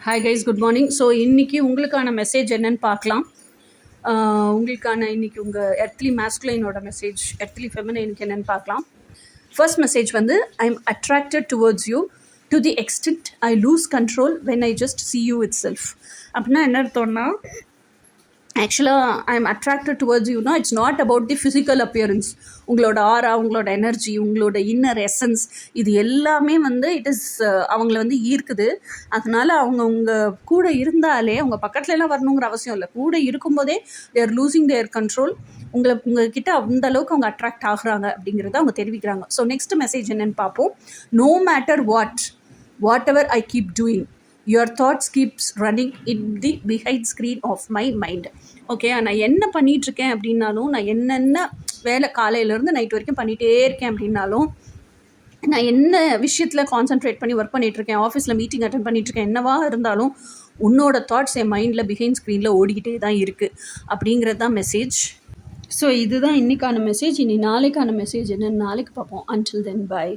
Hi guys, good morning. So இன்றைக்கி உங்களுக்கான message என்னன்னு பார்க்கலாம். உங்களுக்கான இன்றைக்கி உங்கள் எர்த்லி மேஸ்குலைனோட மெசேஜ், எர்த்லி ஃபெமினைனுக்கு என்னென்னு பார்க்கலாம். ஃபர்ஸ்ட் மெசேஜ் வந்து, I am attracted towards you to the extent I lose control when I just see you itself. அப்படின்னா என்ன அர்த்தம்னா, ஆக்சுவலாக ஐ எம் அட்ராக்டட் டுவர்ட்ஸ் யூனா it's not about the physical appearance. உங்களோட ஆரா, உங்களோட energy, உங்களோட inner essence, இது எல்லாமே வந்து இட் இஸ் அவங்கள வந்து ஈர்க்குது. அதனால் அவங்க உங்கள் கூட இருந்தாலே, உங்கள் பக்கத்துலலாம் வரணுங்கிற அவசியம் இல்லை, கூட இருக்கும்போதே தேர் லூசிங் தேர் கண்ட்ரோல். உங்ககிட்ட அந்த அளவுக்கு அவங்க அட்ராக்ட் ஆகுறாங்க அப்படிங்கிறத அவங்க தெரிவிக்கிறாங்க. ஸோ நெக்ஸ்ட் மெசேஜ் என்னென்னு பார்ப்போம். No matter what ever I keep doing, your thoughts keeps running in the behind screen of my mind. Okay, நான் என்ன பண்ணிகிட்ருக்கேன் அப்படின்னாலும், நான் என்னென்ன வேலை காலையிலேருந்து நைட் வரைக்கும் பண்ணிகிட்டே இருக்கேன் அப்படின்னாலும், நான் என்ன விஷயத்தில் கான்சன்ட்ரேட் பண்ணி ஒர்க் பண்ணிகிட்ருக்கேன், ஆஃபீஸில் மீட்டிங் அட்டென்ட் பண்ணிகிட்ருக்கேன், என்னவா இருந்தாலும் உன்னோட தாட்ஸ் என் மைண்டில் பிஹைண்ட் ஸ்க்ரீனில் ஓடிக்கிட்டே தான் இருக்குது அப்படிங்கிறது தான் மெசேஜ். ஸோ இதுதான் இன்றைக்கான மெசேஜ். இனி நாளைக்கான மெசேஜ் என்னென்னு நாளைக்கு பார்ப்போம். Until then, by.